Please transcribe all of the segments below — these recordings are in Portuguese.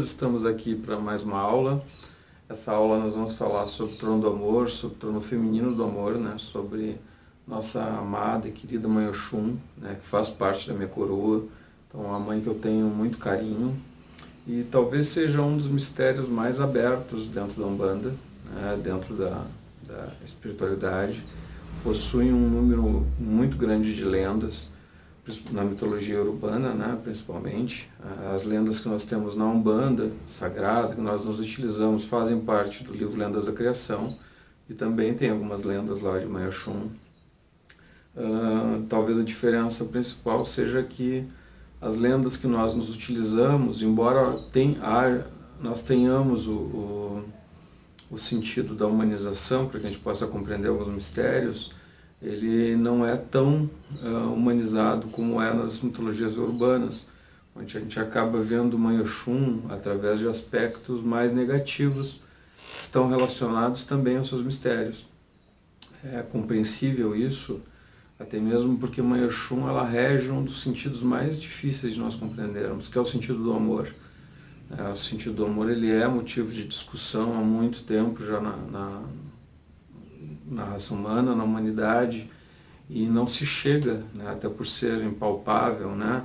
nós estamos aqui para mais uma aula. Essa aula nós vamos falar sobre o trono do amor, sobre o trono feminino do amor, né? Sobre nossa amada e querida Mãe Oxum, né? Que faz parte da minha coroa. Então, uma mãe que eu tenho muito carinho e talvez seja um dos mistérios mais abertos dentro da Umbanda, né? Dentro da espiritualidade. Possui um número muito grande de lendas, na mitologia urbana, né, principalmente. As lendas que nós temos na Umbanda Sagrada, que nós nos utilizamos, fazem parte do livro Lendas da Criação, e também tem algumas lendas lá de Mãe Oxum. Talvez a diferença principal seja que as lendas que nós nos utilizamos, embora nós tenhamos o sentido da humanização, para que a gente possa compreender alguns mistérios, ele não é tão humanizado como é nas mitologias urbanas, onde a gente acaba vendo Mãe Oxum através de aspectos mais negativos, que estão relacionados também aos seus mistérios. É compreensível isso, até mesmo porque Mãe Oxum ela rege um dos sentidos mais difíceis de nós compreendermos, que é o sentido do amor. O sentido do amor ele é motivo de discussão há muito tempo já na raça humana, na humanidade, e não se chega, né, até por ser impalpável, né,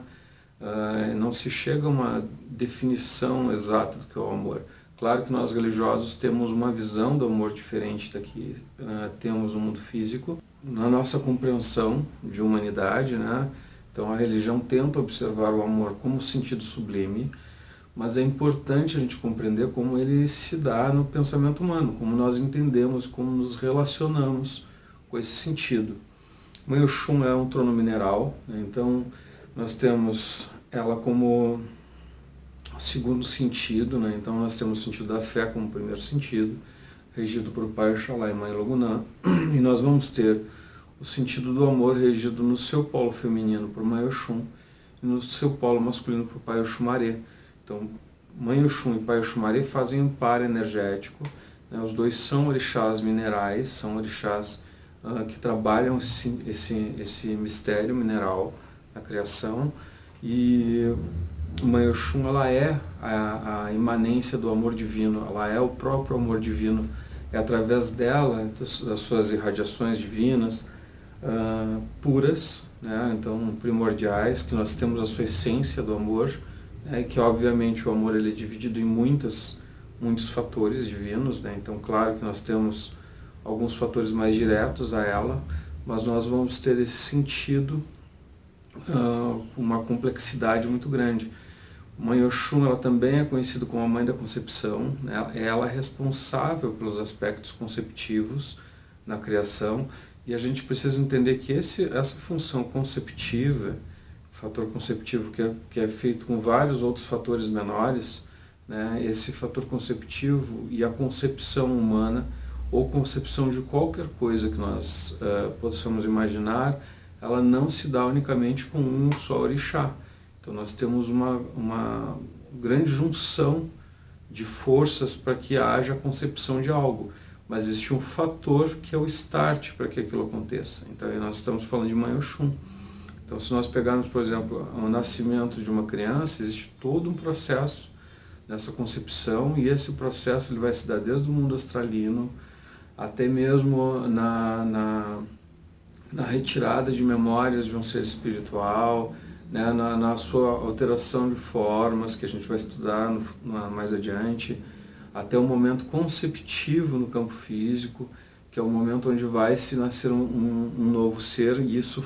não se chega a uma definição exata do que é o amor. Claro que nós religiosos temos uma visão do amor diferente da que temos no mundo físico, na nossa compreensão de humanidade, né, então a religião tenta observar o amor como sentido sublime, mas é importante a gente compreender como ele se dá no pensamento humano, como nós entendemos, como nos relacionamos com esse sentido. Mãe Oxum é um trono mineral, né? Então nós temos ela como segundo sentido, né? Então nós temos o sentido da fé como primeiro sentido, regido por Pai Oxalá e Mãe Logunã, e nós vamos ter o sentido do amor regido no seu polo feminino por Mãe Oxum e no seu polo masculino por Pai Oxumaré. Então, Mãe Oxum e Pai Oxumaré fazem um par energético, né? Os dois são orixás minerais, são orixás que trabalham esse mistério mineral na criação, e Mãe Oxum ela é a imanência do amor divino, ela é o próprio amor divino, é através dela, das suas irradiações divinas, puras, né? Então primordiais, que nós temos a sua essência do amor, que obviamente o amor ele é dividido em muitos fatores divinos, né? Então claro que nós temos alguns fatores mais diretos a ela, mas nós vamos ter esse sentido, uma complexidade muito grande. Mãe Oxum ela também é conhecida como a Mãe da Concepção, né? Ela é responsável pelos aspectos conceptivos na criação, e a gente precisa entender que essa função conceptiva, fator conceptivo que é feito com vários outros fatores menores, né? Esse fator conceptivo e a concepção humana, ou concepção de qualquer coisa que nós possamos imaginar, ela não se dá unicamente com um só orixá. Então nós temos uma grande junção de forças para que haja a concepção de algo, mas existe um fator que é o start para que aquilo aconteça. Então nós estamos falando de Mãe Oxum. Então, se nós pegarmos, por exemplo, o nascimento de uma criança, existe todo um processo nessa concepção, e esse processo ele vai se dar desde o mundo astralino até mesmo na retirada de memórias de um ser espiritual, né, na sua alteração de formas, que a gente vai estudar mais adiante, até o momento conceptivo no campo físico, que é o momento onde vai se nascer um novo ser, e isso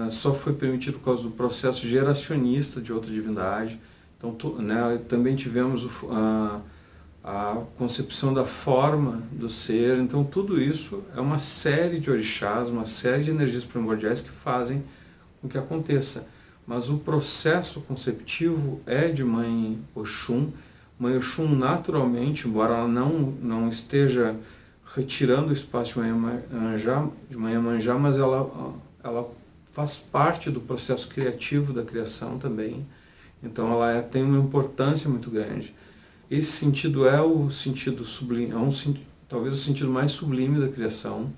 só foi permitido por causa do processo geracionista de outra divindade. Então, né, também tivemos a concepção da forma do ser. Então tudo isso é uma série de orixás, uma série de energias primordiais que fazem com que aconteça. Mas o processo conceptivo é de Mãe Oxum. Mãe Oxum naturalmente, embora ela não esteja retirando o espaço de Mãe Iemanjá, mas ela faz parte do processo criativo da criação também. Então ela tem uma importância muito grande. Esse sentido é o sentido sublime, talvez o sentido mais sublime da criação,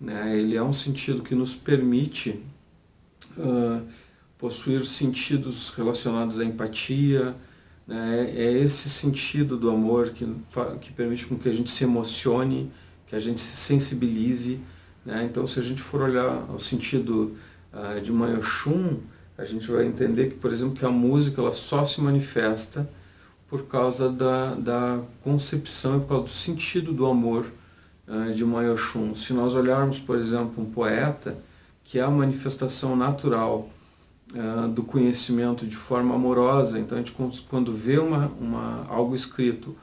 né? Ele é um sentido que nos permite possuir sentidos relacionados à empatia, né? É esse sentido do amor que permite com que a gente se emocione, que a gente se sensibilize, né? Então, se a gente for olhar o sentido de Mãe Oxum, a gente vai entender que, por exemplo, que a música ela só se manifesta por causa da concepção e por causa do sentido do amor de Mãe Oxum. Se nós olharmos, por exemplo, um poeta, que é a manifestação natural do conhecimento de forma amorosa, então a gente quando vê algo escrito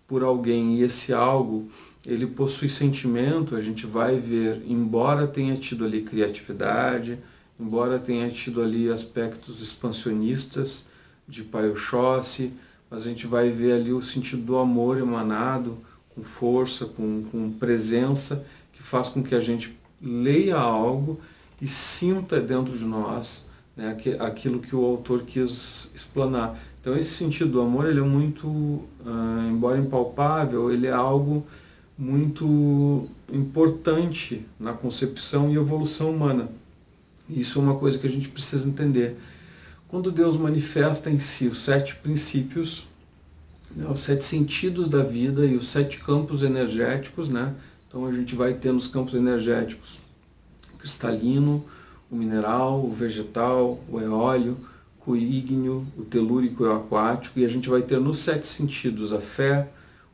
por alguém e esse algo ele possui sentimento, a gente vai ver, embora tenha tido ali criatividade, embora tenha tido ali aspectos expansionistas de Pai Oxóssi, mas a gente vai ver ali o sentido do amor emanado, com força, com presença, que faz com que a gente leia algo e sinta dentro de nós, né, aquilo que o autor quis explanar. Então esse sentido do amor ele é muito, embora impalpável, ele é algo muito importante na concepção e evolução humana. Isso é uma coisa que a gente precisa entender. Quando Deus manifesta em si os 7 princípios, né, os 7 sentidos da vida e os 7 campos energéticos, né? Então a gente vai ter nos campos energéticos o cristalino, o mineral, o vegetal, o eóleo, o ígneo, o telúrico e o aquático, e a gente vai ter nos 7 sentidos a fé,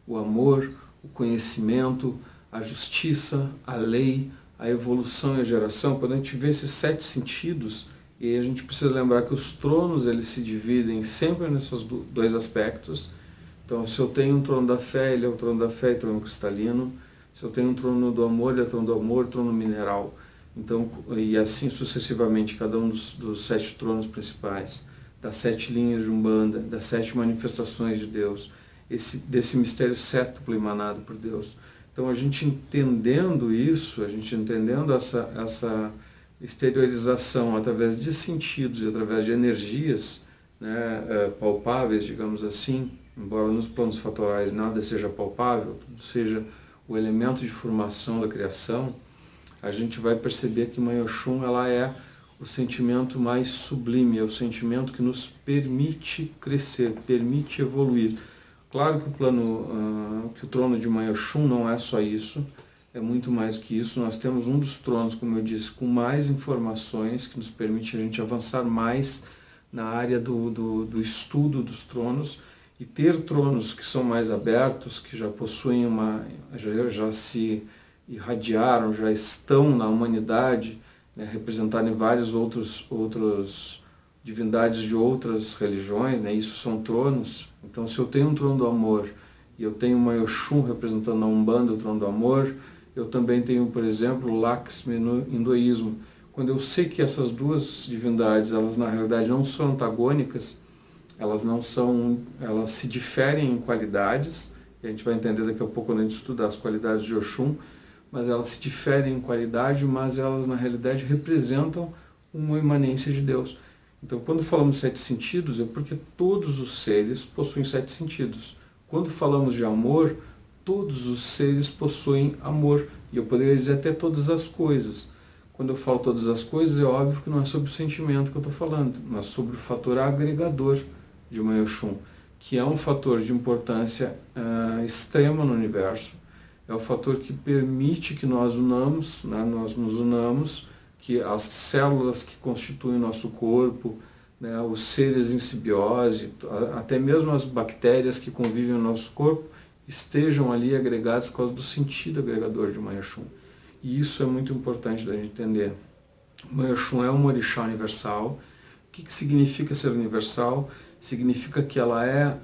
o amor, o conhecimento, a justiça, a lei, a evolução e a geração. Quando a gente vê esses 7 sentidos, e a gente precisa lembrar que os tronos eles se dividem sempre nesses 2 aspectos. Então, se eu tenho um trono da fé, ele é o trono da fé e trono cristalino. Se eu tenho um trono do amor, ele é o trono do amor, trono mineral. Então, e assim sucessivamente, cada um dos 7 tronos principais, das 7 linhas de Umbanda, das 7 manifestações de Deus, desse mistério sétuplo emanado por Deus. Então, a gente entendendo isso, a gente entendendo essa exteriorização através de sentidos e através de energias, né, palpáveis, digamos assim, embora nos planos fatoriais nada seja palpável, tudo seja o elemento de formação da criação, a gente vai perceber que Mãe Oxum ela é o sentimento mais sublime, é o sentimento que nos permite crescer, permite evoluir. Claro que que o trono de Mãe Oxum não é só isso, é muito mais do que isso. Nós temos um dos tronos, como eu disse, com mais informações, que nos permite a gente avançar mais na área do estudo dos tronos, e ter tronos que são mais abertos, que já possuem já se irradiaram, já estão na humanidade, né, representados em várias outras divindades de outras religiões, né, isso são tronos. Então, se eu tenho um trono do amor e eu tenho uma Oxum representando a Umbanda, o trono do amor, eu também tenho, por exemplo, o Lakshmi no hinduísmo. Quando eu sei que essas 2 divindades, elas na realidade não são antagônicas, elas se diferem em qualidades, e a gente vai entender daqui a pouco quando a gente estudar as qualidades de Oxum, mas elas se diferem em qualidade, mas elas na realidade representam uma imanência de Deus. Então, quando falamos 7 sentidos, é porque todos os seres possuem 7 sentidos. Quando falamos de amor, todos os seres possuem amor, e eu poderia dizer até todas as coisas. Quando eu falo todas as coisas, é óbvio que não é sobre o sentimento que eu estou falando, mas sobre o fator agregador de Mãe Oxum, que é um fator de importância extrema no universo. É o fator que permite que nós unamos, né, nós nos unamos, que as células que constituem o nosso corpo, né, os seres em simbiose, até mesmo as bactérias que convivem no nosso corpo, estejam ali agregadas por causa do sentido agregador de Mãe Oxum. E isso é muito importante da gente entender. Mãe Oxum é uma orixá universal. O que significa ser universal? Significa que ela é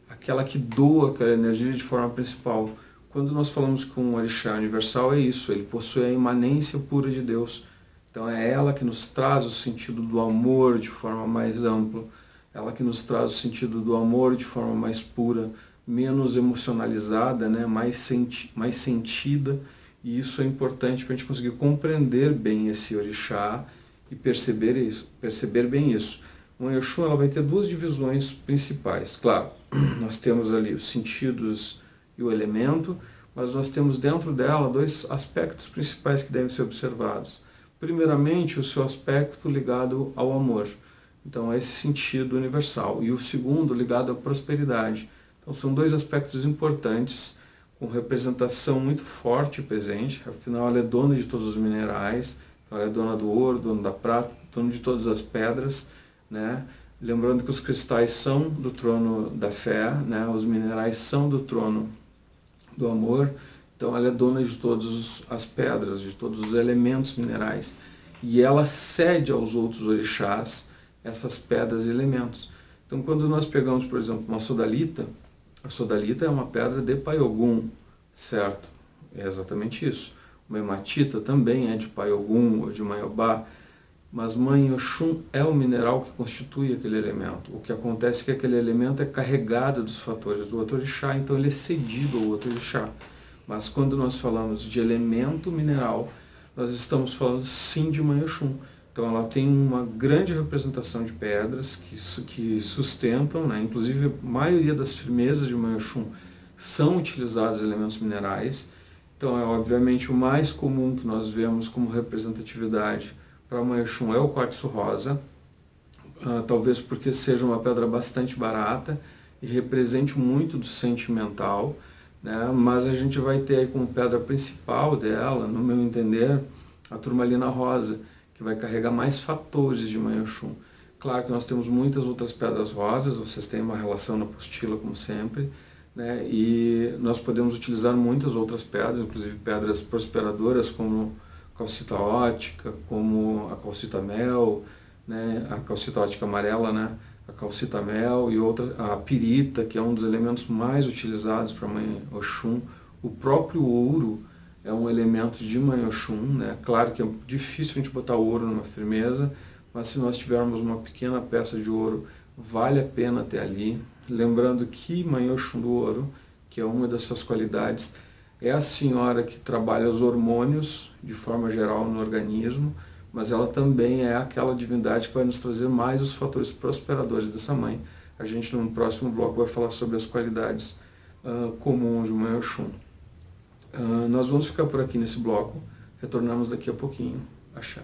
aquela que doa aquela energia de forma principal. Quando nós falamos que um orixá universal é isso, ele possui a imanência pura de Deus. Então é ela que nos traz o sentido do amor de forma mais ampla, ela que nos traz o sentido do amor de forma mais pura, menos emocionalizada, né? mais sentida, e isso é importante para a gente conseguir compreender bem esse orixá e perceber bem isso. Mãe Oxum ela vai ter 2 divisões principais. Claro, nós temos ali os sentidos e o elemento, mas nós temos dentro dela 2 aspectos principais que devem ser observados. Primeiramente, o seu aspecto ligado ao amor. Então é esse sentido universal. E o segundo ligado à prosperidade. Então são dois aspectos importantes, com representação muito forte e presente. Afinal, ela é dona de todos os minerais, ela é dona do ouro, dona da prata, dona de todas as pedras, né? Lembrando que os cristais são do trono da fé, né? Os minerais são do trono do amor. Então ela é dona de todas as pedras, de todos os elementos minerais. E ela cede aos outros orixás essas pedras e elementos. Então quando nós pegamos, por exemplo, uma sodalita, a sodalita é uma pedra de Pai Ogum, certo? É exatamente isso. Uma hematita também é de Pai Ogum ou de Maiobá, mas Mãe Oxum é o mineral que constitui aquele elemento. O que acontece é que aquele elemento é carregado dos fatores do outro orixá, então ele é cedido ao outro orixá. Mas quando nós falamos de elemento mineral, nós estamos falando sim de Mãe Oxum. Então ela tem uma grande representação de pedras que sustentam, né? Inclusive a maioria das firmezas de Mãe Oxum são utilizados elementos minerais. Então é obviamente o mais comum que nós vemos como representatividade para Mãe Oxum é o quartzo rosa, talvez porque seja uma pedra bastante barata e represente muito do sentimental, né? Mas a gente vai ter aí como pedra principal dela, no meu entender, a turmalina rosa, que vai carregar mais fatores de Mãe Oxum. Claro que nós temos muitas outras pedras rosas, vocês têm uma relação na apostila, como sempre, né? E nós podemos utilizar muitas outras pedras, inclusive pedras prosperadoras, como calcita ótica, como a calcita mel, né? A calcita ótica amarela, né? A calcita mel e outra, a pirita, que é um dos elementos mais utilizados para Mãe Oxum. O próprio ouro é um elemento de Mãe Oxum, né? Claro que é difícil a gente botar ouro numa firmeza, mas se nós tivermos uma pequena peça de ouro, vale a pena ter ali. Lembrando que Mãe Oxum do ouro, que é uma das suas qualidades, é a senhora que trabalha os hormônios de forma geral no organismo, mas ela também é aquela divindade que vai nos trazer mais os fatores prosperadores dessa mãe. A gente no próximo bloco vai falar sobre as qualidades comuns de Mãe Oxum. Nós vamos ficar por aqui nesse bloco, retornamos daqui a pouquinho. Axé.